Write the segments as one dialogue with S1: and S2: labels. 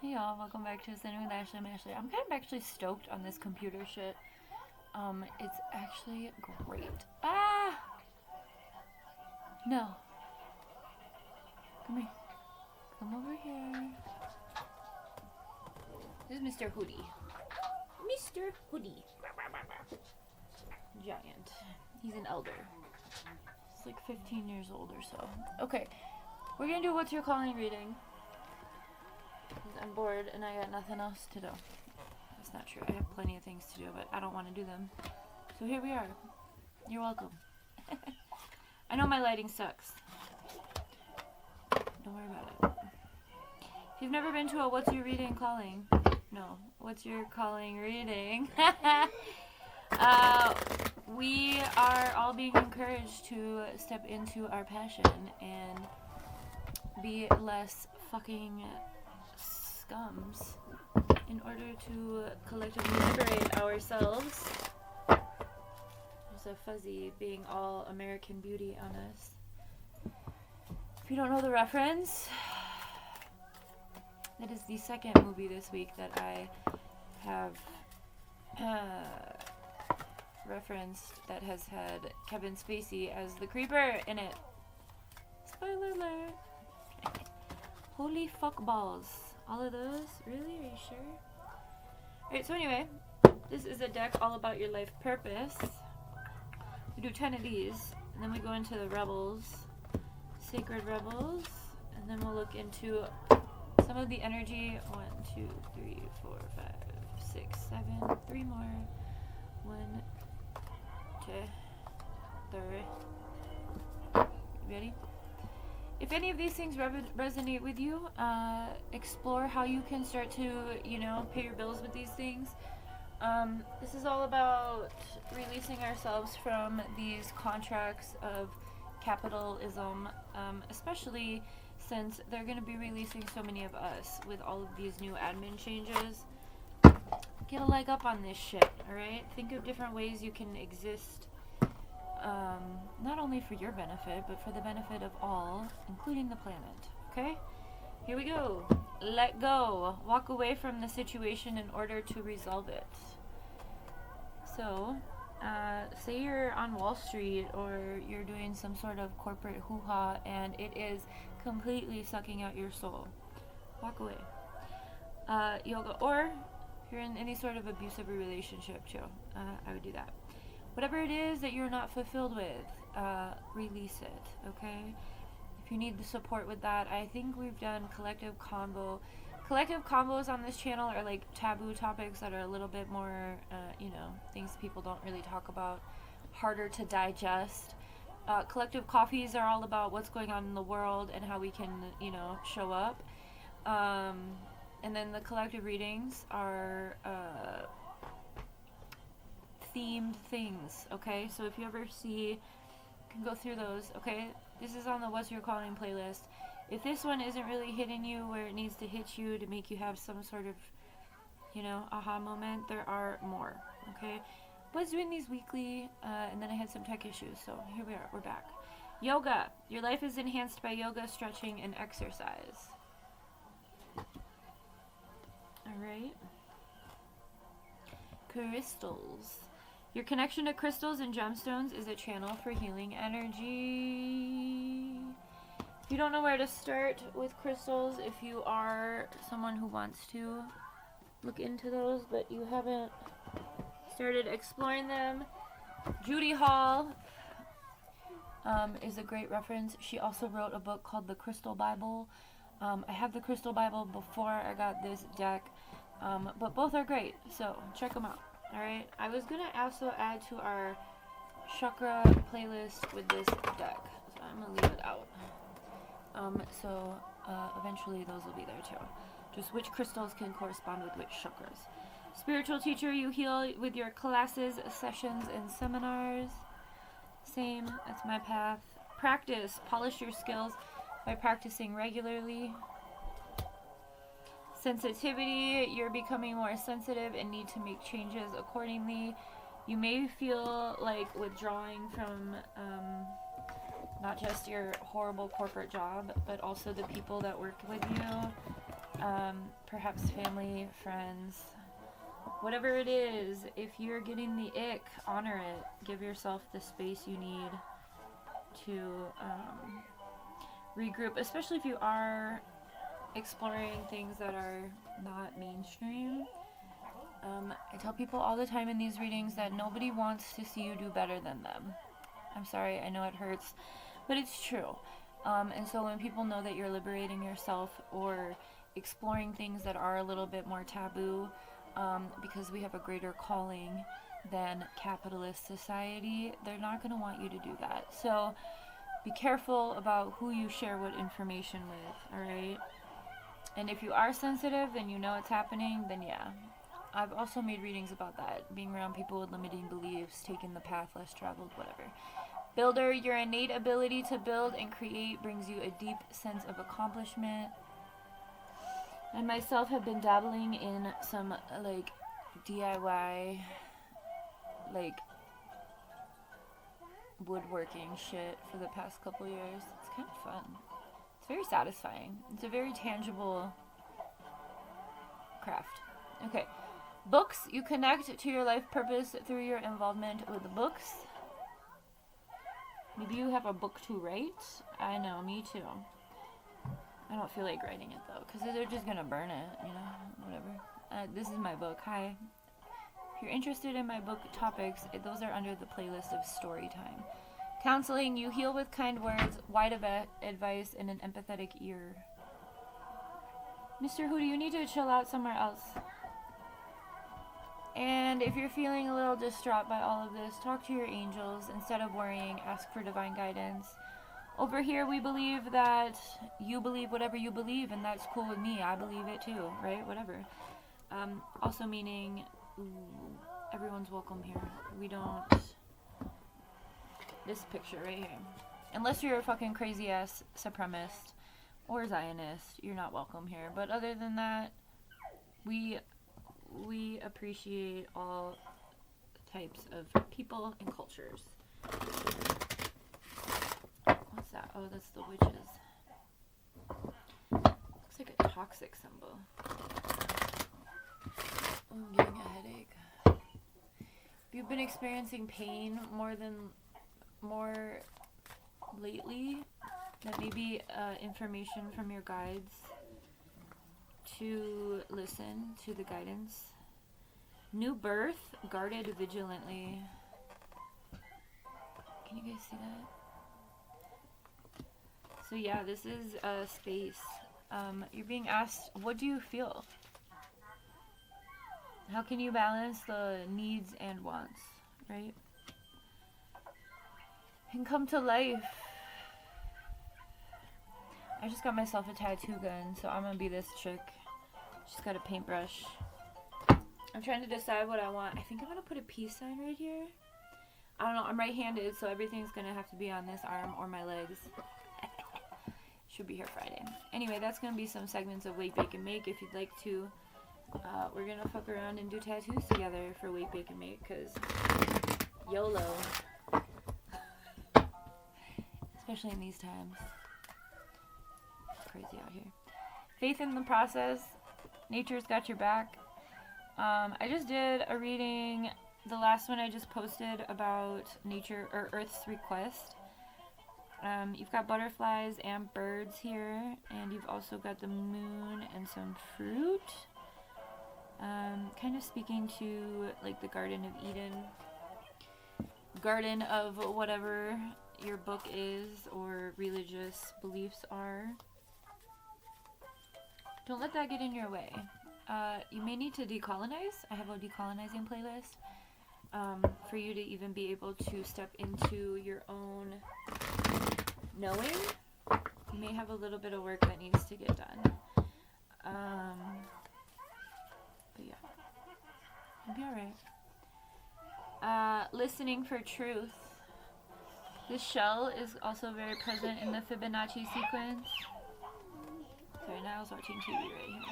S1: Hey y'all, welcome back to Sitting with Ashley. I'm Ashley. I'm kind of actually stoked on this computer shit. It's actually great. Ah! No. Come here. Come over here. This is Mr. Hoodie. Mr. Hoodie. Giant. He's an elder. He's like 15 years old or so. Okay. We're gonna do What's Your Calling reading. Because I'm bored and I got nothing else to do. That's not true. I have plenty of things to do, but I don't want to do them. So here we are. You're welcome. I know my lighting sucks. Don't worry about it. If you've never been to a What's Your Reading Calling? No. What's Your Calling reading? We are all being encouraged to step into our passion and be less fucking scums in order to collectively liberate ourselves. There's a fuzzy being all American Beauty on us. If you don't know the reference, that is the second movie this week that I have referenced that has had Kevin Spacey as the creeper in it. Spoiler alert. Holy fuck balls. All of those? Really? Are you sure? Alright, so anyway, this is a deck all about your life purpose. We do 10 of these, and then we go into the Rebels, Sacred Rebels, and then we'll look into some of the energy. 1, 2, 3, 4, 5, 6, 7. 3 more. 1, 2, 3. Ready? If any of these things resonate with you, explore how you can start to, pay your bills with these things. This is all about releasing ourselves from these contracts of capitalism, especially since they're going to be releasing so many of us with all of these new admin changes. Get a leg up on this shit, alright? Think of different ways you can exist, not only for your benefit, but for the benefit of all, including the planet, okay? Here we go. Let go. Walk away from the situation in order to resolve it. So, say you're on Wall Street or you're doing some sort of corporate hoo-ha and it is completely sucking out your soul. Walk away. Yoga, or if you're in any sort of abusive relationship too, I would do that. Whatever it is that you're not fulfilled with, release it, okay? If you need the support with that, I think we've done collective combo. Collective combos on this channel are like taboo topics that are a little bit more, things people don't really talk about, harder to digest. Collective coffees are all about what's going on in the world and how we can, show up. And then the collective readings are themed things, okay? So if you ever see, you can go through those, okay? This is on the What's Your Calling playlist. If this one isn't really hitting you where it needs to hit you to make you have some sort of, aha moment, there are more, okay? I was doing these weekly, and then I had some tech issues, so here we are, we're back. Yoga. Your life is enhanced by yoga, stretching, and exercise. Alright. Crystals. Your connection to crystals and gemstones is a channel for healing energy. If you don't know where to start with crystals, if you are someone who wants to look into those, but you haven't started exploring them, Judy Hall is a great reference. She also wrote a book called The Crystal Bible. I have the Crystal Bible before I got this deck, but both are great, so check them out. Alright, I was going to also add to our chakra playlist with this deck, so I'm going to leave it out. Eventually those will be there too. Just which crystals can correspond with which chakras. Spiritual teacher, you heal with your classes, sessions, and seminars. Same, that's my path. Practice, polish your skills by practicing regularly. Sensitivity, you're becoming more sensitive and need to make changes accordingly. You may feel like withdrawing from not just your horrible corporate job, but also the people that work with you. perhaps family, friends, whatever it is. If you're getting the ick, honor it. Give yourself the space you need to regroup, especially if you are exploring things that are not mainstream. I tell people all the time in these readings that nobody wants to see you do better than them. I'm sorry, I know it hurts, but it's true. And so when people know that you're liberating yourself or exploring things that are a little bit more taboo, because we have a greater calling than capitalist society, they're not going to want you to do that. So be careful about who you share what information with, alright? And if you are sensitive and you know it's happening, then yeah. I've also made readings about that. Being around people with limiting beliefs, taking the path less traveled, whatever. Builder, your innate ability to build and create brings you a deep sense of accomplishment. I myself have been dabbling in some, like, DIY, like, woodworking shit for the past couple years. It's kind of fun. It's very satisfying. It's a very tangible craft. Okay. Books. You connect to your life purpose through your involvement with the books. Maybe you have a book to write. I know, me too. I don't feel like writing it though, because they're just gonna burn it, you know, whatever. This is my book. Hi. If you're interested in my book topics, those are under the playlist of story time. Counseling. You heal with kind words, wide advice, and an empathetic ear. Mr. Hootie, you need to chill out somewhere else. And if you're feeling a little distraught by all of this, talk to your angels. Instead of worrying, ask for divine guidance. Over here, we believe that you believe whatever you believe, and that's cool with me. I believe it too, right? Whatever. Also meaning, everyone's welcome here. We don't... This picture right here. Unless you're a fucking crazy-ass supremacist or Zionist, you're not welcome here. But other than that, we appreciate all types of people and cultures. What's that? Oh, that's the witches. Looks like a toxic symbol. Oh, I'm getting a headache. If you've been experiencing pain more lately, that may be information from your guides to listen to the guidance. New birth, guarded vigilantly. Can you guys see that? So yeah, this is a space. You're being asked, what do you feel? How can you balance the needs and wants, right? And come to life. I just got myself a tattoo gun, so I'm gonna be this chick. She's got a paintbrush. I'm trying to decide what I want. I think I'm gonna put a peace sign right here. I don't know, I'm right-handed, so everything's gonna have to be on this arm or my legs. Should be here Friday. Anyway, that's gonna be some segments of Wake, Bake, and Make. If you'd like to, we're gonna fuck around and do tattoos together for Wake, Bake, and Make, because YOLO. Especially in these times. It's crazy out here. Faith in the process. Nature's got your back. I just did a reading, the last one I just posted about nature, or Earth's request. You've got butterflies and birds here, and you've also got the moon and some fruit. Kind of speaking to like the Garden of Eden, garden of whatever your book is or religious beliefs are. Don't let that get in your way. You may need to decolonize. I have a decolonizing playlist for you to even be able to step into your own knowing. You may have a little bit of work that needs to get done. But yeah, it'll be alright. Listening for truth. This shell is also very present in the Fibonacci sequence. Sorry, now I was watching TV right here.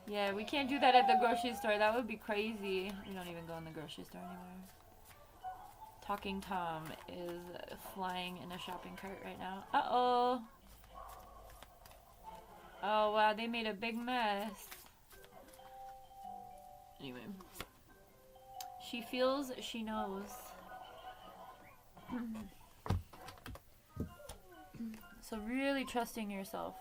S1: Yeah, we can't do that at the grocery store. That would be crazy. We don't even go in the grocery store anymore. Talking Tom is flying in a shopping cart right now. Uh-oh. Oh, wow. They made a big mess. Anyway. She feels, she knows. So really trusting yourself.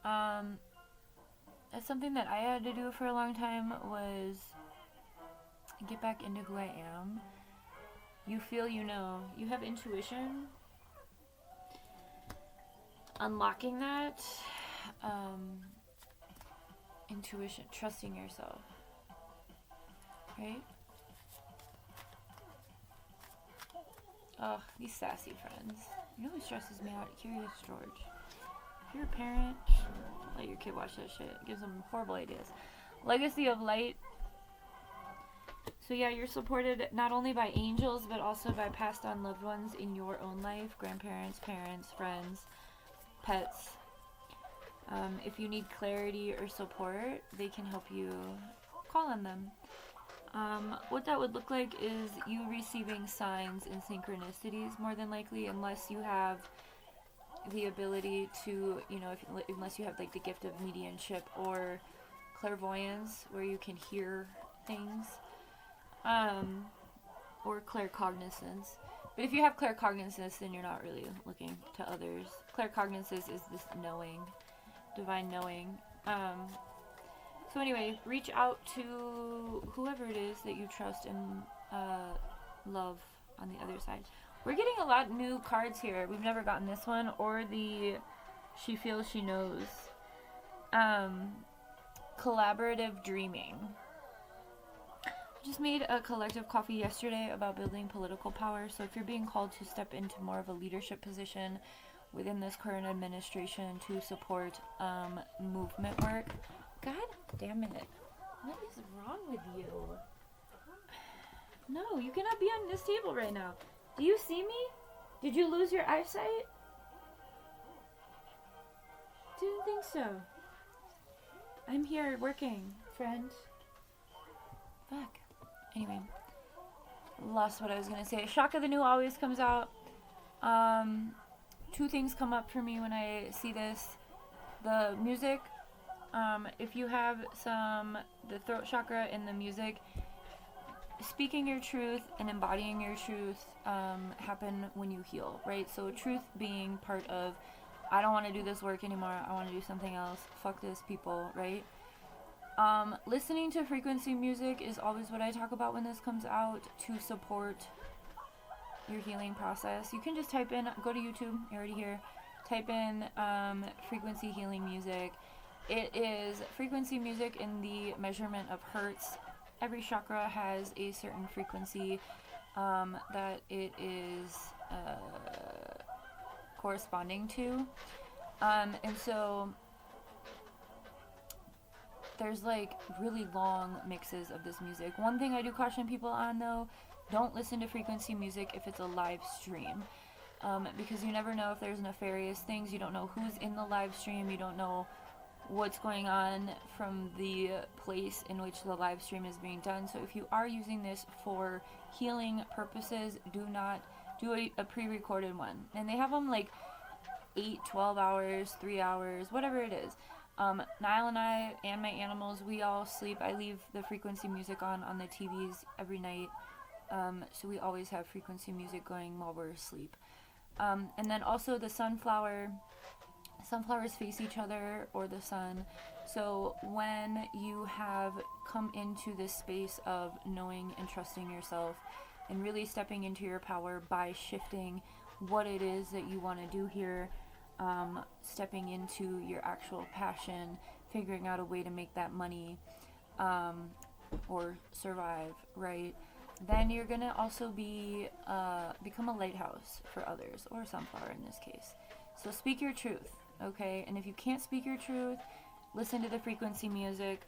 S1: That's something that I had to do for a long time, was get back into who I am. You feel, you know. You have intuition. Unlocking that. Intuition. Trusting yourself. Right? Oh, these sassy friends. You know who stresses me out? Curious George. If you're a parent, let your kid watch that shit. It gives them horrible ideas. Legacy of Light. So yeah, you're supported not only by angels, but also by passed on loved ones in your own life. Grandparents, parents, friends, pets. If you need clarity or support, they can help you. Call on them. What that would look like is you receiving signs and synchronicities, more than likely, unless you have the ability to, you know, unless you have like the gift of mediumship or clairvoyance, where you can hear things, or claircognizance. But if you have claircognizance, then you're not really looking to others. Claircognizance is this knowing, divine knowing. So anyway, reach out to whoever it is that you trust and love on the other side. We're getting a lot of new cards here. We've never gotten this one, or the She Feels, She Knows. Collaborative dreaming. I just made a collective coffee yesterday about building political power. So if you're being called to step into more of a leadership position within this current administration to support movement work, God damn it. What is wrong with you? No, you cannot be on this table right now. Do you see me? Did you lose your eyesight? Didn't think so. I'm here working, friend. Fuck. Anyway. Lost what I was gonna say. Shaka the New always comes out. Two things come up for me when I see this. The music. If you have the throat chakra and the music, speaking your truth and embodying your truth happen when you heal, right? So truth being part of, I don't want to do this work anymore, I want to do something else, fuck this, people, right? Listening to frequency music is always what I talk about when this comes out, to support your healing process. You can just type in, go to YouTube, you're already here, type in frequency healing music. It is frequency music in the measurement of hertz. Every chakra has a certain frequency that it is corresponding to. And so there's like really long mixes of this music. One thing I do caution people on, though, don't listen to frequency music if it's a live stream. Because you never know if there's nefarious things. You don't know who's in the live stream. You don't know what's going on from the place in which the live stream is being done. So if you are using this for healing purposes, do not do a pre-recorded one. And they have them like 8, 12 hours, 3 hours, whatever it is. Niall and I and my animals, we all sleep. I leave the frequency music on the TVs every night. So we always have frequency music going while we're asleep. And then also the sunflowers face each other, or the sun. So when you have come into this space of knowing and trusting yourself and really stepping into your power by shifting what it is that you want to do here, stepping into your actual passion, figuring out a way to make that money or survive, right? Then you're going to also become a lighthouse for others, or a sunflower in this case. So speak your truth. Okay, and if you can't speak your truth, listen to the frequency music.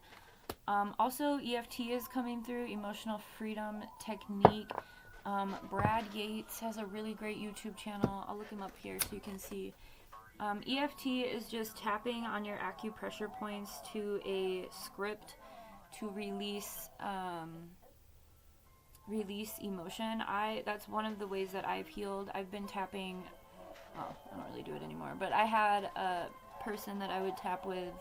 S1: Also, EFT is coming through, Emotional Freedom Technique. Brad Yates has a really great YouTube channel. I'll look him up here so you can see. EFT is just tapping on your acupressure points to a script to release emotion. That's one of the ways that I've healed. I've been tapping. Well, I don't really do it anymore, but I had a person that I would tap with,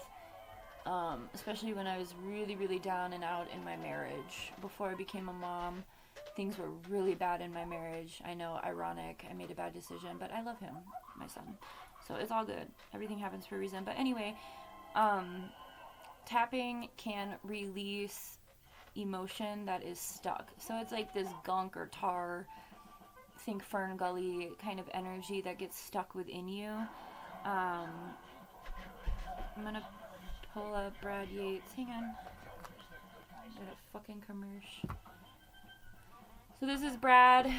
S1: especially when I was really, really down and out in my marriage. Before I became a mom, things were really bad in my marriage. I know, ironic, I made a bad decision, but I love him, my son. So it's all good. Everything happens for a reason. But anyway, tapping can release emotion that is stuck. So it's like this gunk or tar, think Fern Gully kind of energy that gets stuck within you. I'm gonna pull up Brad Yates. Hang on. Got a fucking commercial. So this is Brad.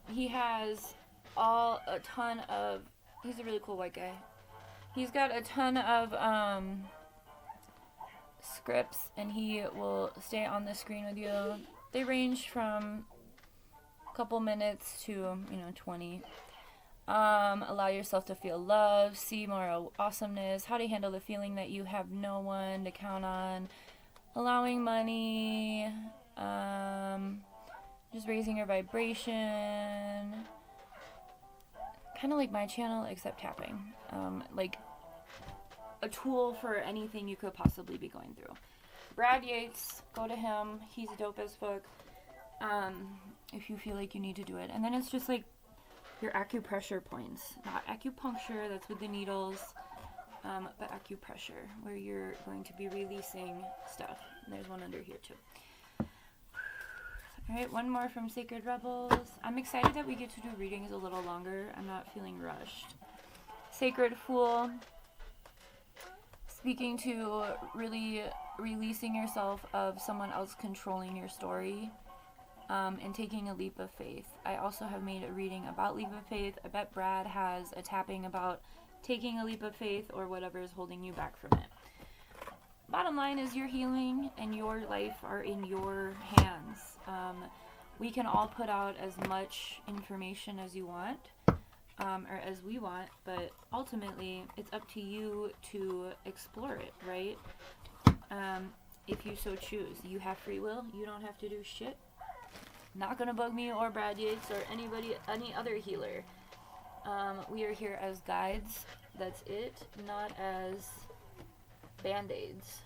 S1: He has a ton of, he's a really cool white guy. He's got a ton of scripts, and he will stay on the screen with you. They range from a couple minutes to 20. Allow yourself to feel love, see more awesomeness, how to handle the feeling that you have no one to count on, allowing money, just raising your vibration, kind of like my channel except tapping, like a tool for anything you could possibly be going through. Brad Yates, go to him, he's dope as fuck, if you feel like you need to do it. And then it's just like your acupressure points, not acupuncture, that's with the needles, but acupressure, where you're going to be releasing stuff. And there's one under here too. Alright, one more from Sacred Rebels. I'm excited that we get to do readings a little longer. I'm not feeling rushed. Sacred Fool, speaking to really releasing yourself of someone else controlling your story. And taking a leap of faith. I also have made a reading about leap of faith. I bet Brad has a tapping about taking a leap of faith or whatever is holding you back from it. Bottom line is your healing and your life are in your hands. We can all put out as much information as you want, or as we want, but ultimately it's up to you to explore it, right? If you so choose. You have free will. You don't have to do shit. Not gonna bug me or Brad Yates or any other healer. We are here as guides. That's it. Not as band-aids.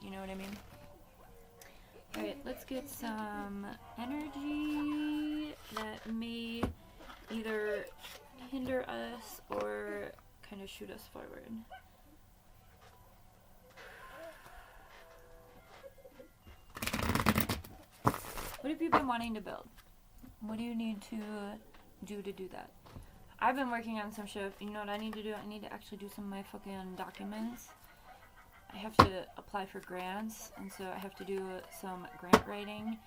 S1: You know what I mean? Alright, let's get some energy that may either hinder us or kind of shoot us forward. What have you been wanting to build? What do you need to do that? I've been working on some shit. You know what I need to do? I need to actually do some of my fucking documents. I have to apply for grants, and so I have to do some grant writing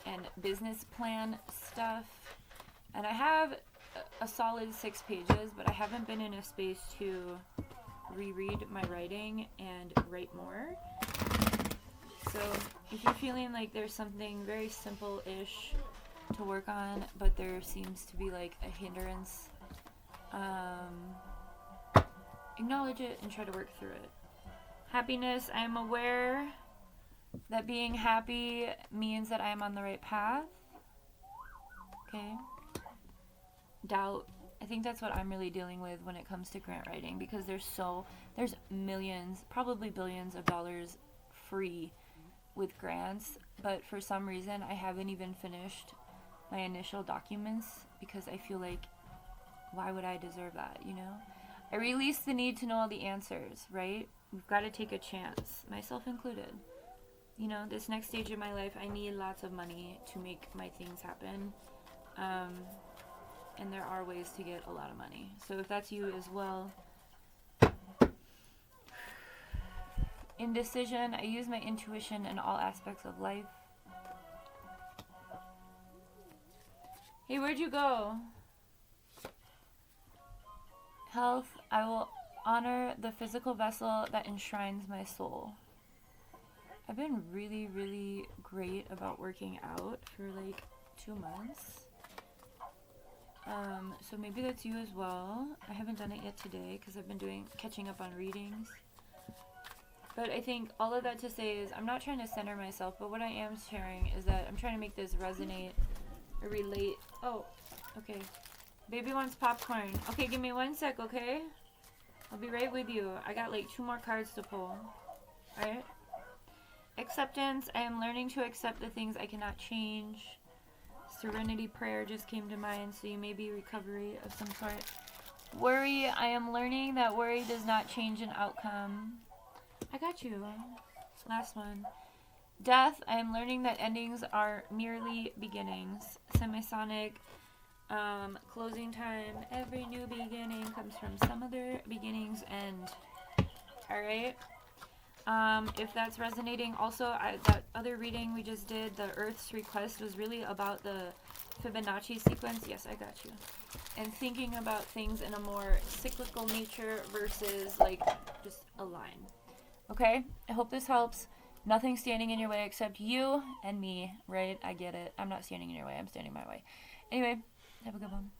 S1: and business plan stuff. And I have a solid 6 pages, but I haven't been in a space to reread my writing and write more. So if you're feeling like there's something very simple-ish to work on, but there seems to be like a hindrance, acknowledge it and try to work through it. Happiness, I am aware that being happy means that I am on the right path. Okay. Doubt, I think that's what I'm really dealing with when it comes to grant writing, because there's millions, probably billions of dollars free with grants, but for some reason I haven't even finished my initial documents because I feel like, why would I deserve that, you know? I release the need to know all the answers, right? We've got to take a chance, myself included. You know, this next stage of my life, I need lots of money to make my things happen. And there are ways to get a lot of money. So if that's you as well. Indecision, I use my intuition in all aspects of life. Hey, where'd you go? Health, I will honor the physical vessel that enshrines my soul. I've been really, really great about working out for like 2 months. So maybe that's you as well. I haven't done it yet today because I've been catching up on readings. But I think all of that to say is I'm not trying to center myself, but what I am sharing is that I'm trying to make this resonate or relate. Oh, okay. Baby wants popcorn. Okay, give me 1 sec, okay? I'll be right with you. I got like 2 more cards to pull. Alright? Acceptance. I am learning to accept the things I cannot change. Serenity prayer just came to mind, so you may be recovery of some sort. Worry. I am learning that worry does not change an outcome. I got you. Last one. Death. I am learning that endings are merely beginnings. Semisonic. Closing time. Every new beginning comes from some other beginning's end. Alright? If that's resonating, also, that other reading we just did, the Earth's Request, was really about the Fibonacci sequence. Yes, I got you. And thinking about things in a more cyclical nature versus, like, just a line. Okay? I hope this helps. Nothing standing in your way except you and me, right? I get it. I'm not standing in your way. I'm standing my way. Anyway, have a good one.